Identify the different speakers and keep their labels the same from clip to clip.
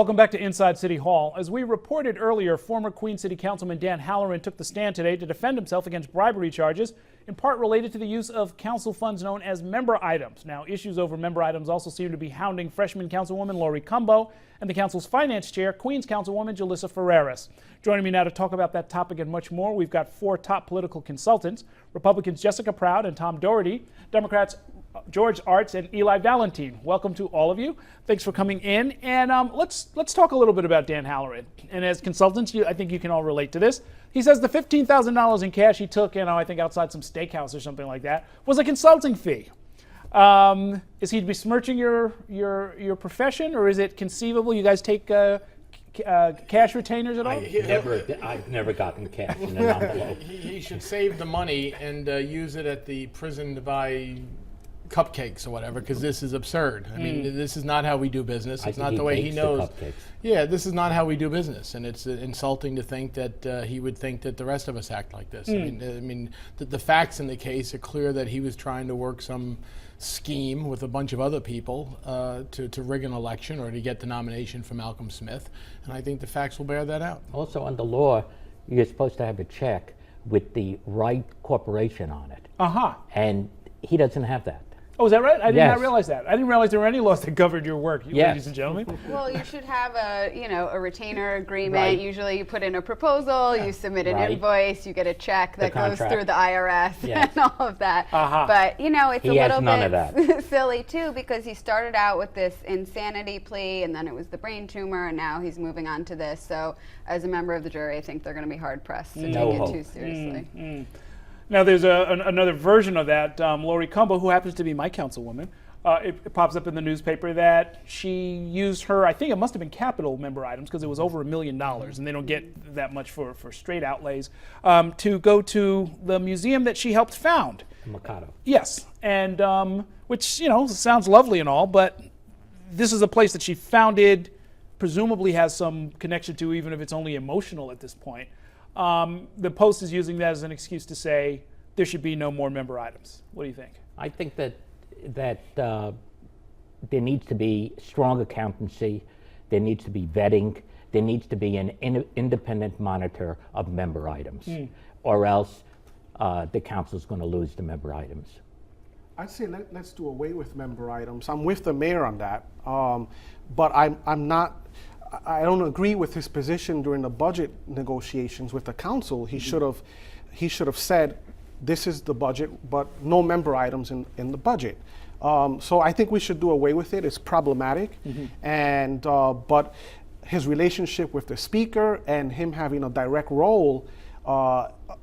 Speaker 1: Welcome back to Inside City Hall. As we reported earlier, former Queen City Councilman Dan Halloran took the stand today to defend himself against bribery charges, in part related to the use of council funds known as member items. Now, issues over member items also seem to be hounding freshman Councilwoman Lori Cumbo and the council's finance chair, Queens Councilwoman Jalissa Ferreras. Joining me now to talk about that topic and much more, we've got four top political consultants: Republicans Jessica Proud and Tom Doherty, Democrats George Arzt and Eli Valentin. Welcome to all of you. Thanks for coming in. And let's talk a little bit about Dan Halloran. And as consultants, I think you can all relate to this. He says the $15,000 in cash he took, I think outside some steakhouse or something like that, was a consulting fee. Is he besmirching your profession, or is it conceivable you guys take cash retainers at all?
Speaker 2: I've never gotten cash in an envelope.
Speaker 3: He should save the money and use it at the prison to buy cupcakes or whatever, because this is absurd. I mean, this is not how we do business. It's not the way he knows. Yeah, this is not how we do business, and it's insulting to think that he would think that the rest of us act like this. I mean, the facts in the case are clear that he was trying to work some scheme with a bunch of other people to rig an election or to get the nomination for Malcolm Smith, and I think the facts will bear that out.
Speaker 2: Also, under law, you're supposed to have a check with the right corporation on it. And he doesn't have that.
Speaker 1: Oh, is that right? I did not realize that. I didn't realize there were any laws that governed your work, ladies and gentlemen.
Speaker 4: Well, you should have a retainer agreement. Right. Usually you put in a proposal, you submit an invoice, you get a check that goes through the IRS and all of that. But, it's a little bit silly, too, because he started out with this insanity plea, and then it was the brain tumor, and now he's moving on to this. So as a member of the jury, I think they're going to be hard-pressed to take it too seriously.
Speaker 1: Now, there's another version of that. Lori Cumbo, who happens to be my councilwoman, it pops up in the newspaper that she used her, I think it must have been capital member items, because it was over $1 million, and they don't get that much for straight outlays, to go to the museum that she helped found.
Speaker 2: Mikado.
Speaker 1: Yes, and which, sounds lovely and all, but this is a place that she founded, presumably has some connection to, even if it's only emotional at this point. The Post is using that as an excuse to say there should be no more member items. What do you think?
Speaker 2: I think that there needs to be strong accountancy, there needs to be vetting, there needs to be an independent monitor of member items, or else the council's going to lose the member items.
Speaker 5: I'd say let's do away with member items. I'm with the mayor on that, but I'm not. I don't agree with his position during the budget negotiations with the council. He should have said, this is the budget, but no member items in the budget. So I think we should do away with it. It's problematic, and but his relationship with the speaker and him having a direct role,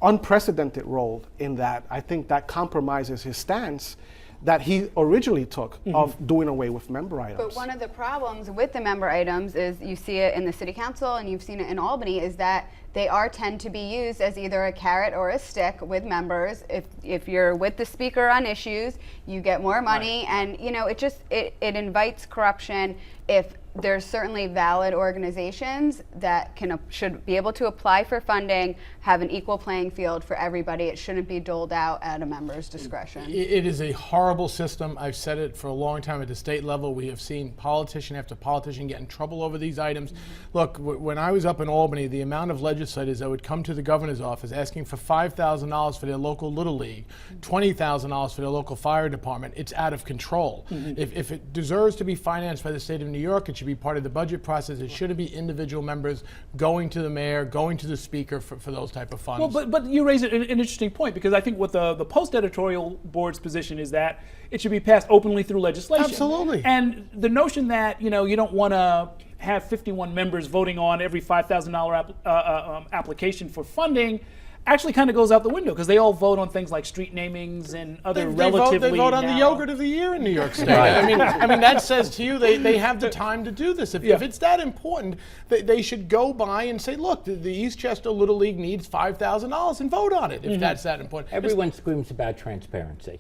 Speaker 5: unprecedented role in that, I think that compromises his stance that he originally took of doing away with member items.
Speaker 4: But one of the problems with the member items is, you see it in the city council and you've seen it in Albany, is that they tend to be used as either a carrot or a stick with members. If you're with the speaker on issues, you get more money, and it invites corruption. If there's certainly valid organizations that should be able to apply for funding, have an equal playing field for everybody. It shouldn't be doled out at a member's discretion.
Speaker 3: It is a horrible system. I've said it for a long time at the state level. We have seen politician after politician get in trouble over these items. Look, when I was up in Albany, the amount of legislators that would come to the governor's office asking for $5,000 for their local Little League, $20,000 for their local fire department, it's out of control. If it deserves to be financed by the state of New York, it should be part of the budget process. It shouldn't be individual members going to the mayor, going to the speaker for those type of funds.
Speaker 1: Well, but you raise an interesting point, because I think what the Post editorial board's position is that it should be passed openly through legislation.
Speaker 3: Absolutely.
Speaker 1: And the notion that you don't want to have 51 members voting on every $5,000 application for funding actually kind of goes out the window, because they all vote on things like street namings and other relatively
Speaker 3: They vote on the yogurt of the year in New York State. I mean that says to you they have the time to do this. If it's that important, they should go by and say, look, the Eastchester Little League needs $5,000 and vote on it if that's that important.
Speaker 2: Everyone screams about transparency.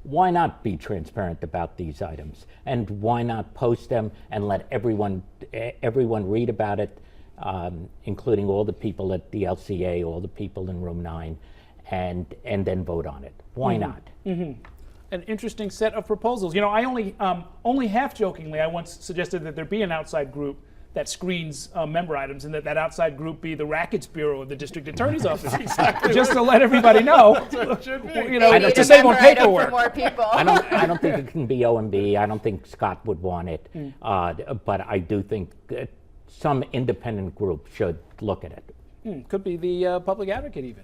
Speaker 2: Why not be transparent about these items? And why not post them and let everyone read about it? Including all the people at the LCA, all the people in Room 9, and then vote on it. Why not?
Speaker 1: An interesting set of proposals. I only half jokingly, I once suggested that there be an outside group that screens member items, and that outside group be the rackets bureau of the district attorney's office.
Speaker 3: Exactly.
Speaker 1: Just to let everybody know, you know, to save on paperwork.
Speaker 4: More people.
Speaker 2: I don't think it can be OMB. I don't think Scott would want it. But I do think that some independent group should look at it.
Speaker 1: Could be the public advocate even.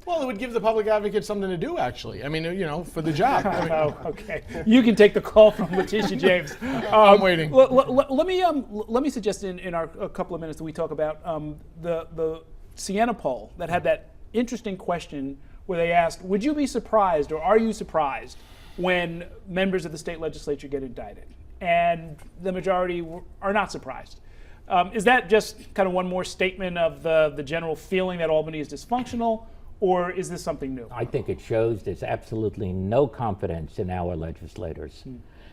Speaker 3: Well, it would give the public advocate something to do, actually. I mean, you know, for the job. I mean,
Speaker 1: Oh, okay. You can take the call from Letitia James.
Speaker 3: I'm waiting.
Speaker 1: Let me suggest in our a couple of minutes that we talk about the Siena poll that had that interesting question where they asked, would you be surprised or are you surprised when members of the state legislature get indicted? And the majority are not surprised. Is that just kind of one more statement of the general feeling that Albany is dysfunctional? Or is this something new?
Speaker 2: I think it shows there's absolutely no confidence in our legislators.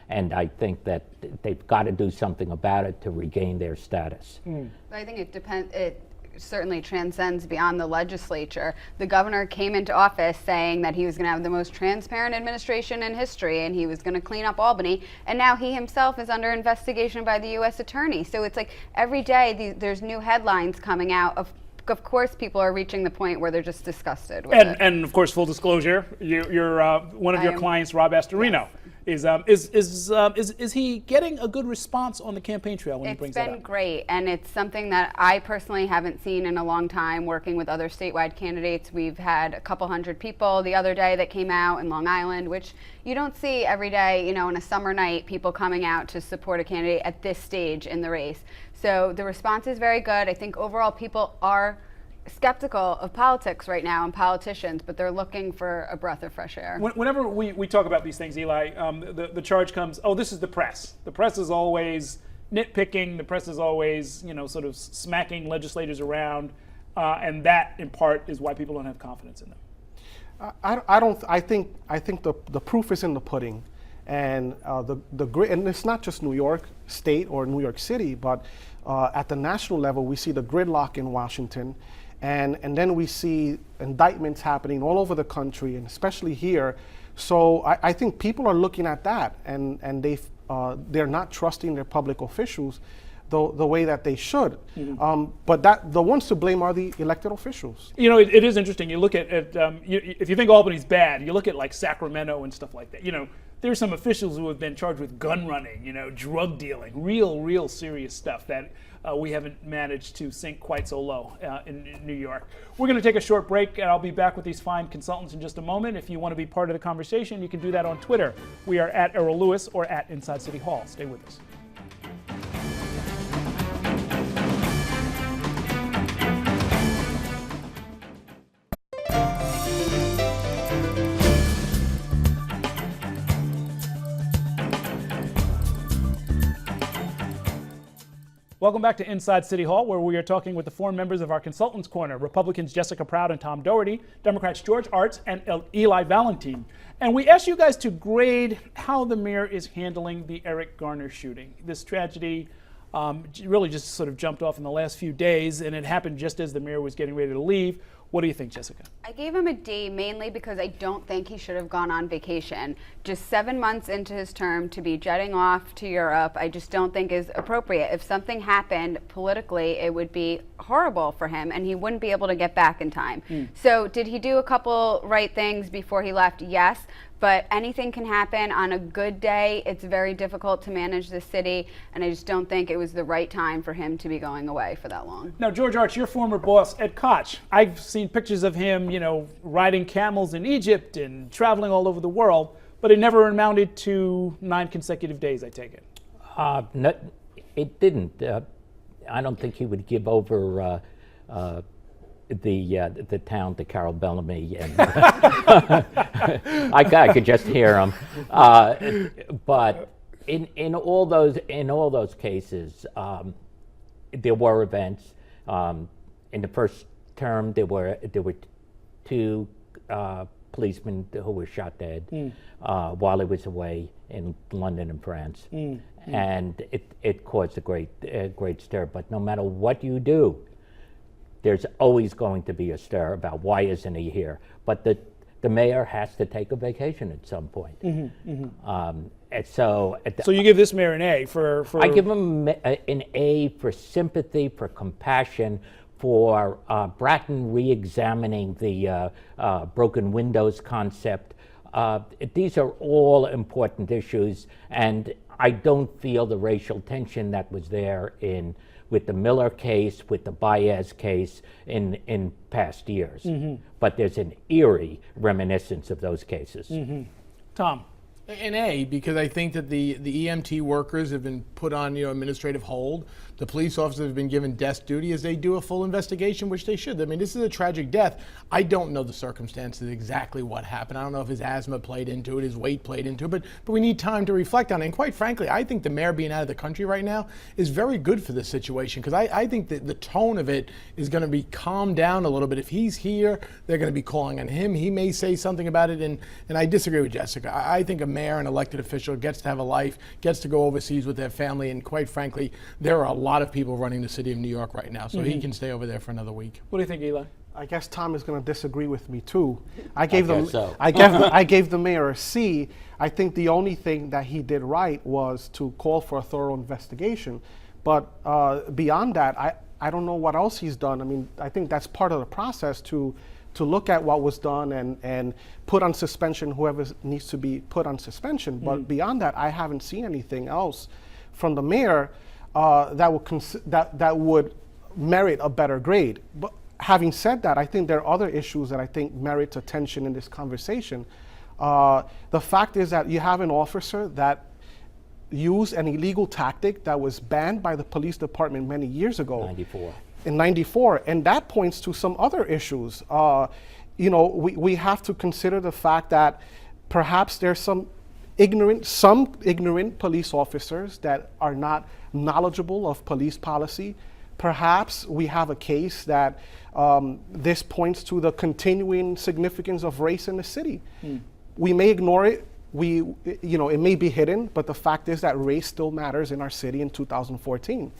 Speaker 2: And I think that they've got to do something about it to regain their status.
Speaker 4: I think it depends. It certainly transcends beyond the legislature. The governor came into office saying that he was going to have the most transparent administration in history and he was going to clean up Albany. And now he himself is under investigation by the U.S. attorney. So it's like every day there's new headlines coming out of course, people are reaching the point where they're just disgusted with it.
Speaker 1: And of course, full disclosure, one of your clients, Rob Astorino, is he getting a good response on the campaign trail when he brings that up?
Speaker 4: It's been great, and it's something that I personally haven't seen in a long time. Working with other statewide candidates, we've had a couple hundred people the other day that came out in Long Island, which you don't see every day. You know, on a summer night, people coming out to support a candidate at this stage in the race. So the response is very good. I think overall people are skeptical of politics right now and politicians, but they're looking for a breath of fresh air.
Speaker 1: Whenever we talk about these things, Eli, the charge comes, oh, this is the press. The press is always nitpicking. The press is always, you know, sort of smacking legislators around, and that, in part, is why people don't have confidence in them.
Speaker 5: I think the proof is in the pudding, and and it's not just New York State or New York City, but at the national level, we see the gridlock in Washington, and then we see indictments happening all over the country, and especially here. So I think people are looking at that, and they're not trusting their public officials the way that they should. But the ones to blame are the elected officials.
Speaker 1: You know, it is interesting. You look at if you think Albany's bad, you look at like Sacramento and stuff like that. You know, there's some officials who have been charged with gun running, you know, drug dealing, real serious stuff that we haven't managed to sink quite so low in New York. We're going to take a short break, and I'll be back with these fine consultants in just a moment. If you want to be part of the conversation, you can do that on Twitter. We are at Errol Lewis or at Inside City Hall. Stay with us. Welcome back to Inside City Hall, where we are talking with the four members of our Consultants Corner, Republicans Jessica Proud and Tom Doherty, Democrats George Arzt and Eli Valentin. And we asked you guys to grade how the mayor is handling the Eric Garner shooting. This tragedy really just sort of jumped off in the last few days, and it happened just as the mayor was getting ready to leave. What do you think, Jessica?
Speaker 4: I gave him a D mainly because I don't think he should have gone on vacation. Just 7 months into his term to be jetting off to Europe, I just don't think is appropriate. If something happened politically, it would be horrible for him and he wouldn't be able to get back in time. So did he do a couple right things before he left? Yes. But anything can happen on a good day. It's very difficult to manage the city, and I just don't think it was the right time for him to be going away for that long.
Speaker 1: Now, George Arzt, your former boss, Ed Koch, I've seen pictures of him, you know, riding camels in Egypt and traveling all over the world, but it never amounted to 9 consecutive days, I take it.
Speaker 2: No, it didn't. I don't think he would give over the town to Carol Bellamy, and I could just hear him. But in all those cases, there were events. In the first term, there were 2 policemen who were shot dead while he was away in London and France, and it caused a great stir. But no matter what you do, there's always going to be a stir about why isn't he here. But the the mayor has to take a vacation at some point. And so
Speaker 1: you give this mayor an A for
Speaker 2: I give him an A for sympathy, for compassion, for Bratton re-examining the broken windows concept. These are all important issues, and I don't feel the racial tension that was there with the Miller case, with the Baez case in past years. But there's an eerie reminiscence of those cases.
Speaker 1: Tom.
Speaker 3: An A, because I think that the EMT workers have been put on administrative hold. The police officers have been given desk duty as they do a full investigation, which they should. I mean, this is a tragic death. I don't know the circumstances, exactly what happened. I don't know if his asthma played into it, his weight played into it, but we need time to reflect on it. And quite frankly, I think the mayor being out of the country right now is very good for this situation, because I think that the tone of it is going to be calmed down a little bit. If he's here, they're going to be calling on him. He may say something about it, and I disagree with Jessica. I think a mayor, an elected official, gets to have a life, gets to go overseas with their family, and quite frankly, there are a lot of people running the city of New York right now, so he can stay over there for another week.
Speaker 1: What do you think, Eli?
Speaker 5: I guess Tom is going to disagree with me too. I gave the mayor a C. I think the only thing that he did right was to call for a thorough investigation. But beyond that, I don't know what else he's done. I mean, I think that's part of the process to look at what was done and put on suspension whoever needs to be put on suspension. But beyond that, I haven't seen anything else from the mayor that would merit a better grade. But having said that, I think there are other issues that I think merit attention in this conversation. The fact is that you have an officer that used an illegal tactic that was banned by the police department many years ago. In 94, and that points to some other issues. We have to consider the fact that perhaps there's some ignorant police officers that are not knowledgeable of police policy. Perhaps we have a case that this points to the continuing significance of race in the city. We may ignore it. It may be hidden, but the fact is that race still matters in our city in 2014.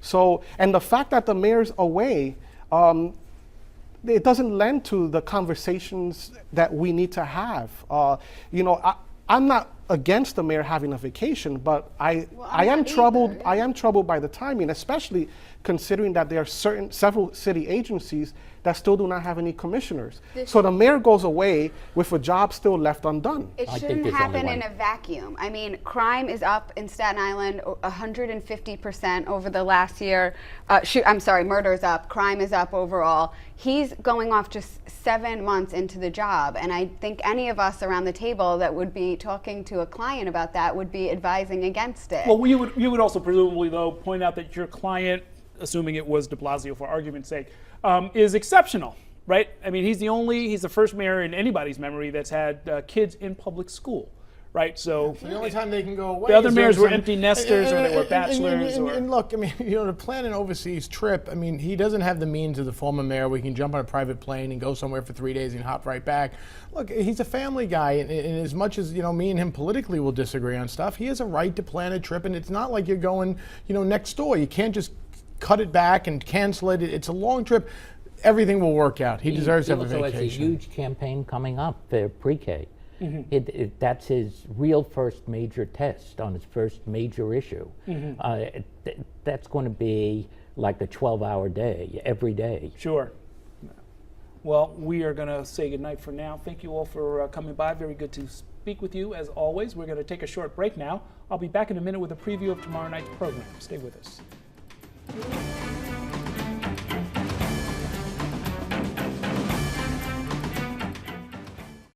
Speaker 5: So, and the fact that the mayor's away, it doesn't lend to the conversations that we need to have. I'm not against the mayor having a vacation, but I am troubled. I am troubled by the timing, especially considering that there are several city agencies that still do not have any commissioners. So the mayor goes away with a job still left undone.
Speaker 4: It shouldn't happen in a vacuum. I mean, crime is up in Staten Island 150% over the last year. Murder is up, crime is up overall. He's going off just 7 months into the job, and I think any of us around the table that would be talking to a client about that would be advising against it.
Speaker 1: Well, you would also presumably, though, point out that your client, assuming it was de Blasio for argument's sake, is exceptional, right? I mean, he's the first mayor in anybody's memory that's had kids in public school, right? So
Speaker 3: the only time they can go away.
Speaker 1: The other mayors were empty nesters, or they were bachelors.
Speaker 3: And look, I mean, to plan an overseas trip, I mean, he doesn't have the means of the former mayor where he can jump on a private plane and go somewhere for 3 days and hop right back. Look, he's a family guy, and as much as me and him politically will disagree on stuff, he has a right to plan a trip, and it's not like you're going, next door. You can't just cut it back and cancel it. It's a long trip. Everything will work out. He deserves to have a vacation.
Speaker 2: He also has a huge campaign coming up for pre-K. That's his real first major test on his first major issue. That's going to be like a 12-hour day every day.
Speaker 1: Sure. Well, we are going to say goodnight for now. Thank you all for coming by. Very good to speak with you, as always. We're going to take a short break now. I'll be back in a minute with a preview of tomorrow night's program. Stay with us.